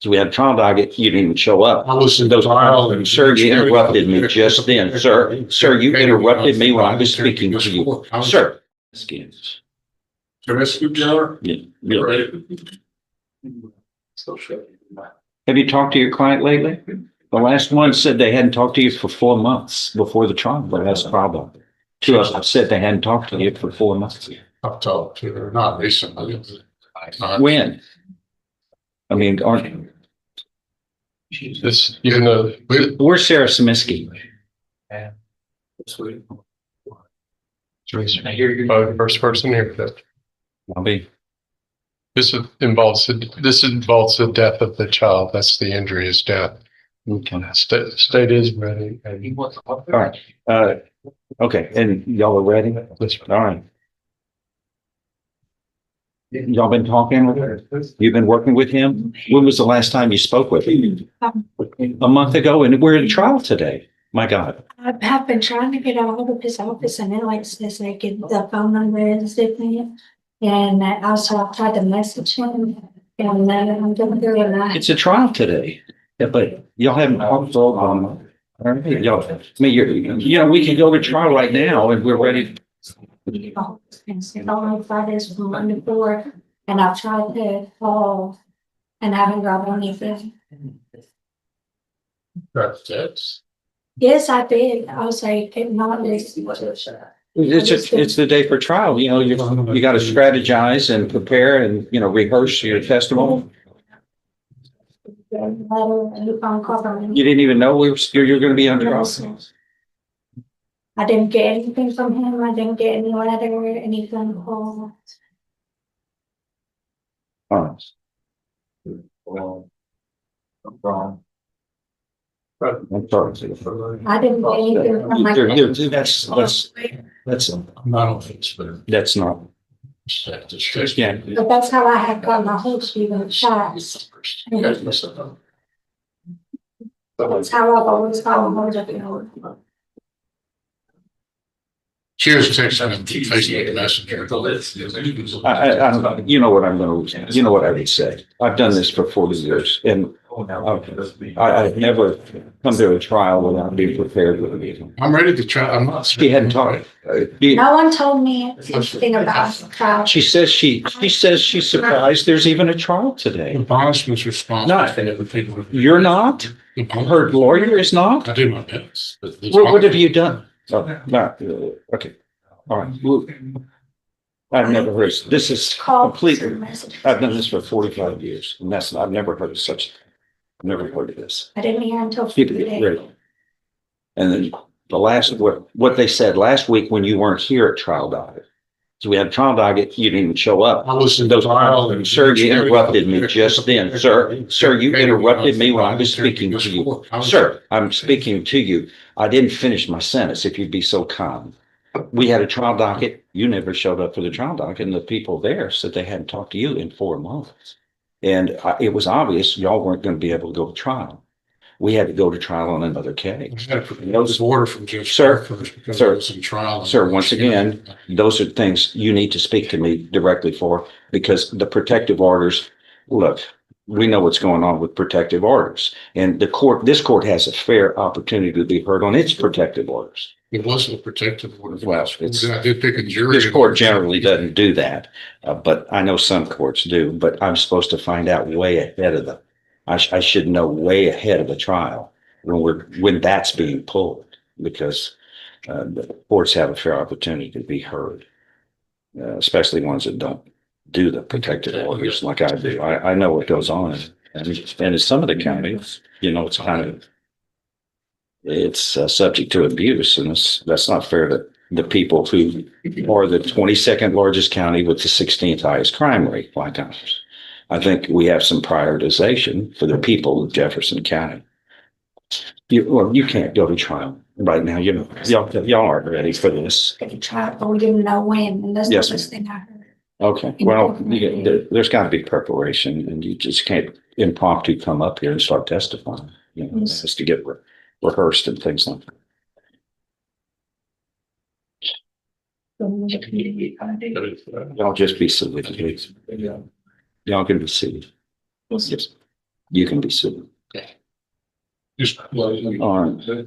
So we had a trial docket, you didn't even show up. I was in Those trial and. Sir, you interrupted me just then. Sir, you interrupted me when I was speaking to you. Sir. Skins. Can I scoop you out? Yeah, yeah. Right. Have you talked to your client lately? The last one said they hadn't talked to you for 4 months before the trial, but that's a problem. Two of them said they hadn't talked to you for 4 months. I've talked to her, not recently. When? I mean, aren't, This, you know, where's Sarah Saminsky? first person here. I'll be. This involves the death of the child. That's the injury is death. Okay. State is ready. All right. Okay. And y'all are ready? All right. Y'all been talking with her? You've been working with him? When was the last time you spoke with him? A month ago, and we're in trial today. My God. I have been trying to get a hold of his office and it like says I get the phone number is different. And I also tried to message him and then I'm going through and It's a trial today. Yeah, but y'all haven't talked to all y'all, I mean, we can go to trial right now and we're ready. and only Fridays from 1 to 4 and I've tried to call and haven't got anything. That's. Yes, I did. I was like, not this. It's the day for trial, you got to strategize and prepare and, rehearse your testimony. You didn't even know you're going to be under trial. I didn't get anything from him. I didn't get any letter or any phone call. Honest. I'm sorry. I didn't get anything from my. That's not. Yeah. But that's how I had gotten a hold of you in the past. That's how I've always gotten a hold of you. She was texting him Facebook Messenger. I don't know. You know what what I would say. I've done this for 40 years and I've never come to a trial without being prepared with a meeting. I'm ready to try. I'm not. She hadn't talked. No one told me anything about the trial. She says she's surprised there's even a trial today. The boss was responsible for the people. You're not? Her lawyer is not? I do my best. What have you done? Oh, no, okay. All right. Well, I've never heard, this is completely, I've done this for 45 years and I've never heard of such, I've never heard of this. I didn't hear until People get ready. And then the last, what they said last week when you weren't here at trial docket. So we had a trial docket, you didn't even show up. I was in trial and. Sir, you interrupted me just then. Sir, you interrupted me when I was speaking to you. Sir, I'm speaking to you. I didn't finish my sentence, if you'd be so kind. We had a trial docket. You never showed up for the trial docket, and the people there said they hadn't talked to you in 4 months. And it was obvious y'all weren't going to be able to go to trial. We had to go to trial on another case. Those order from Judge. Sir, Because I was in trial. Sir, once again, those are things you need to speak to me directly for, because the protective orders, look, we know what's going on with protective orders. And this court has a fair opportunity to be heard on its protective orders. It wasn't a protective order. Well, I did pick a jury. This court generally doesn't do that, but I know some courts do, but I'm supposed to find out way ahead of them. I should know way ahead of the trial when that's being pulled, because the courts have a fair opportunity to be heard, especially ones that don't do the protective orders like I do. I know what goes on, and in some of the counties, it's subject to abuse, and that's not fair to the people who are the 22nd largest county with the 16th highest crime rate. I think we have some prioritization for the people of Jefferson County. You can't go to trial right now. Y'all aren't ready for this. Trial, but we didn't know when, and that's the Yes. first thing I heard. Okay, well, there's got to be preparation, and you just can't impromptu come up here and start testifying. It has to get rehearsed and things like that. Y'all just be seated, please. Y'all can be seated. Yes. you can be sued. Just. All right.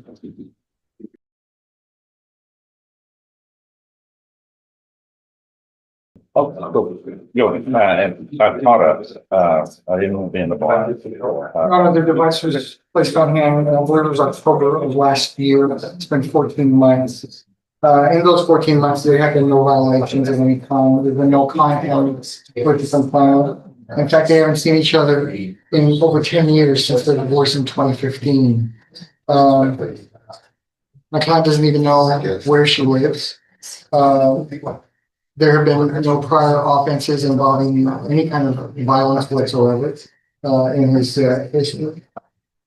Oh, go ahead. I caught up. I didn't want to be in the bar. The device was placed on him, I believe it was October of last year. It's been 14 months. In those 14 months, there have been no violations of any kind. There's been no contact with some plan. In fact, they haven't seen each other in over 10 years since their divorce in 2015. My client doesn't even know where she lives. There have been no prior offenses involving any kind of violence whatsoever in his history.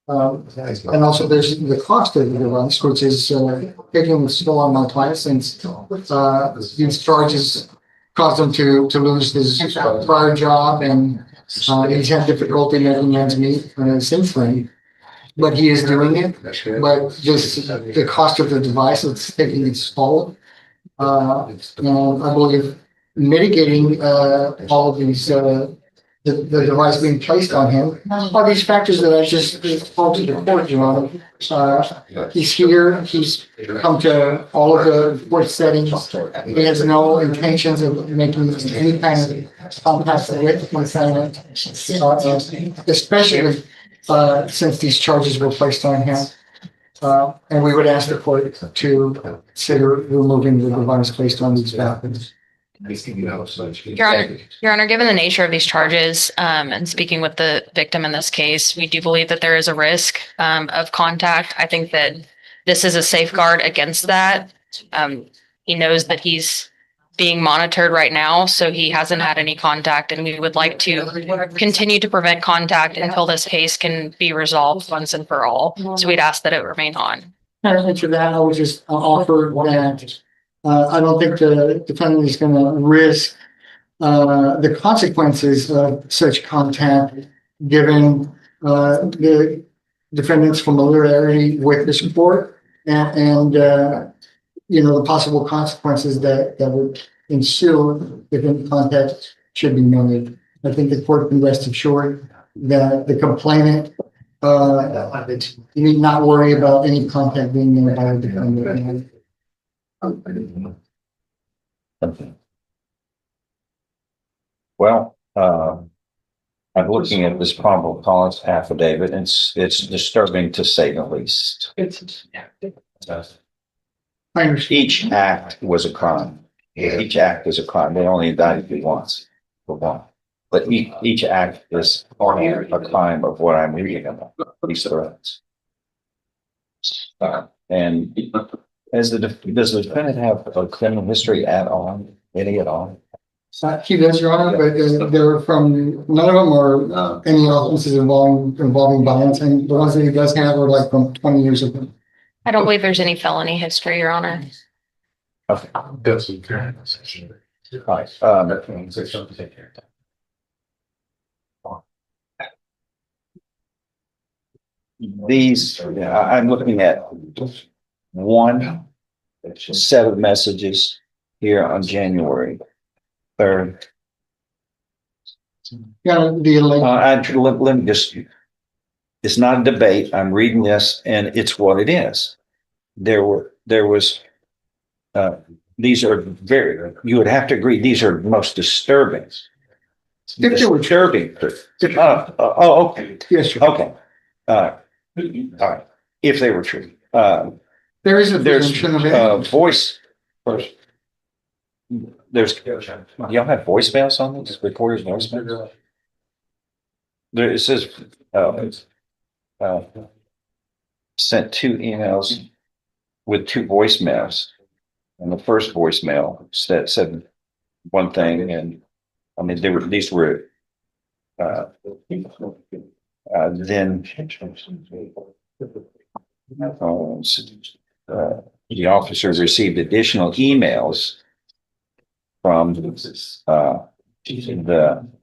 And also there's the cost of the device, which is taking still on my client since these charges caused him to lose his prior job, and he's had difficulty making ends meet since then. But he is doing it, but just the cost of the device, it's taking its toll. And I believe mitigating all of these the device being placed on him are these factors that I just told to the court, Your Honor. He's here, he's come to all of the court settings. He has no intentions of making any kind of contact with my client, especially since these charges were placed on him. And we would ask the court to consider removing the device based on these factors. Your Honor, given the nature of these charges, and speaking with the victim in this case, we do believe that there is a risk of contact. I think that this is a safeguard against that. He knows that he's being monitored right now, so he hasn't had any contact, and we would like to continue to prevent contact until this case can be resolved once and for all. So we'd ask that it remain on. And answer that, I would just offer that I don't think the defendant is going to risk the consequences of such contact, given the defendant's familiarity with this court and the possible consequences that would ensue if any contact should be made. I think the court can rest assured that the complainant need not worry about any contact being made by the defendant. Well, I'm looking at this probable cause affidavit, and it's disturbing to say the least. I understand. Each act was a crime. Each act is a crime. They only indicted me once for one. But each act is a crime of what I'm reading about, these threats. And does the defendant have a criminal history at all? Any at all? He does, Your Honor, but they're from, none of them are any offenses involving violence, and the ones that he does have are like from 20 years ago. I don't believe there's any felony history, Your Honor. Okay. All right. These, I'm looking at one set of messages here on January 3rd. Yeah, Let me just, it's not a debate. I'm reading this and it's what it is. These are you would have to agree, these are most disturbing. Disturbing. Okay. yes, sir. Okay. All right. If they were true. There is a There's presumption of it. voice. Y'all have voicemails on this? Recorders voicemails? There, it says, sent 2 emails with 2 voicemails. And the first voicemail said one thing, and I mean, these were, then the officers received additional emails from the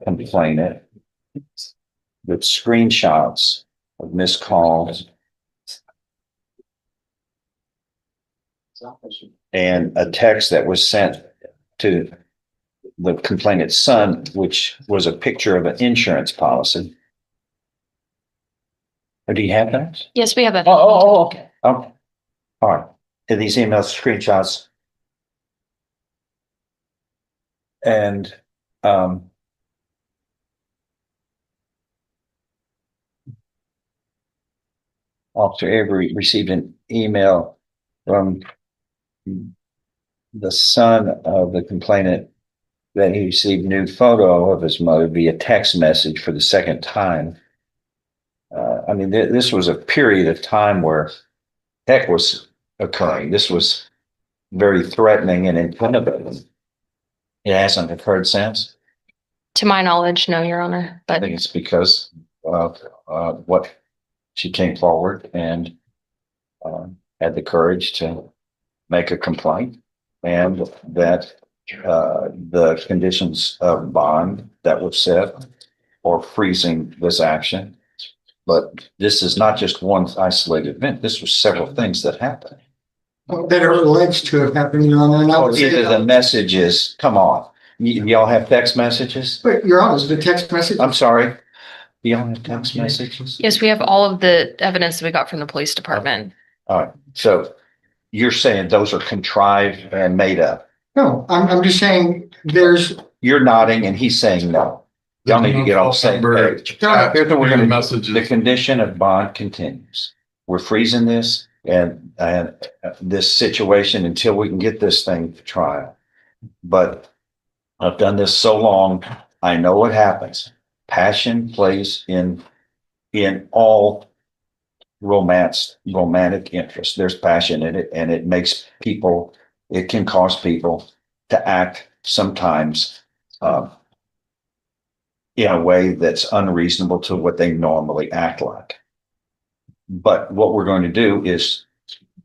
complainant with screenshots of missed calls and a text that was sent to the complainant's son, which was a picture of an insurance policy. Or do you have that? Yes, we have a. Okay. Okay. All right. And these email screenshots. And, Officer Avery received an email from the son of the complainant that he received nude photo of his mother via text message for the second time. I mean, this was a period of time where heck was occurring. This was very threatening and intimidating. It hasn't occurred since. To my knowledge, no, Your Honor, I but think it's because of what she came forward and had the courage to make a complaint, and that the conditions of bond that were set or freezing this action. But this is not just one isolated event. This was several things that happened. That are alleged to have happened, Your Honor, and I would say Either the message is, come on, y'all have text messages? but Your Honor, the text message. I'm sorry. Y'all have text messages? yes, we have all of the evidence that we got from the police department. All right. So you're saying those are contrived and made up. No, I'm just saying there's, You're nodding and he's saying no. Y'all need to get on the same page. Here's what we're gonna do. Messages. The condition of bond continues. We're freezing this and this situation until we can get this thing to trial. But I've done this so long, I know what happens. Passion plays in all romantic interest. There's passion in it, and it makes people, it can cause people to act sometimes in a way that's unreasonable to what they normally act like. But what we're going to do is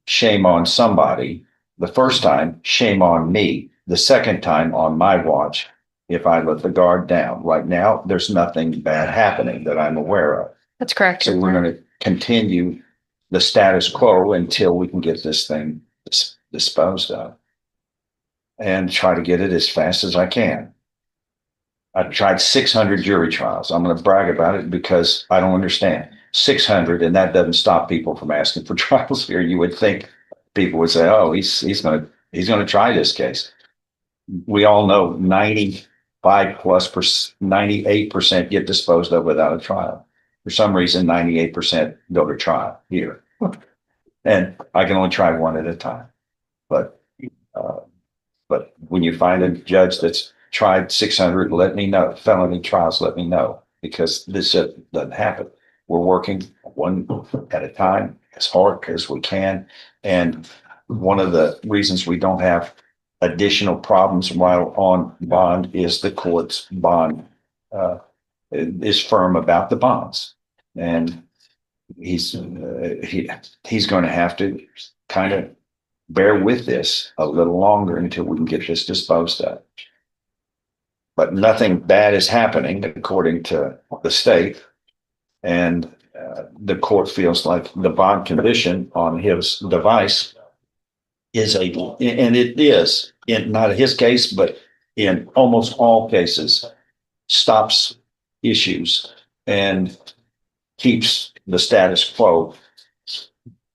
shame on somebody. The first time, shame on me. The second time, on my watch, if I let the guard down. Right now, there's nothing bad happening that I'm aware of. That's correct. So we're going to continue the status quo until we can get this thing disposed of. And try to get it as fast as I can. I've tried 600 jury trials. I'm going to brag about it because I don't understand. 600, and that doesn't stop people from asking for trials here. You would think people would say, "Oh, he's going to try this case." We all know 98% get disposed of without a trial. For some reason, 98% go to trial here, and I can only try one at a time. But when you find a judge that's tried 600, let me know. Felony trials, let me know, because this doesn't happen. We're working one at a time as hard as we can. And one of the reasons we don't have additional problems while on bond is the court's bond is firm about the bonds. And he's going to have to kind of bear with this a little longer until we can get this disposed of. But nothing bad is happening according to the state. And the court feels like the bond condition on his device is and it is, in not his case, but in almost all cases, stops issues and keeps the status quo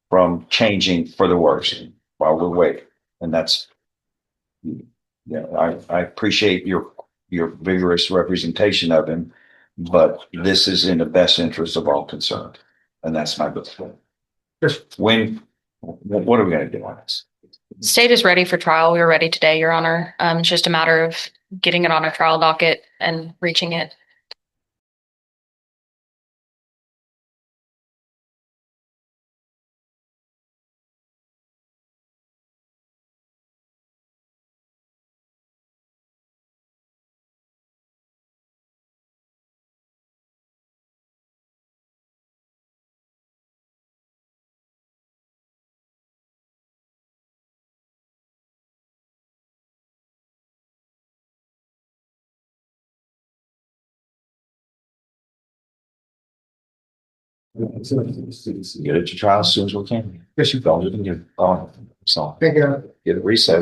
from changing for the worse while we're waiting. And that's, I appreciate your vigorous representation of him, but this is in the best interest of all concerned. And that's my good point. What are we going to do on this? State is ready for trial. We were ready today, Your Honor. It's just a matter of getting it on a trial docket and reaching it. Get it to trial as soon as we can. Yes, you Don't even get on. So think, get it reset.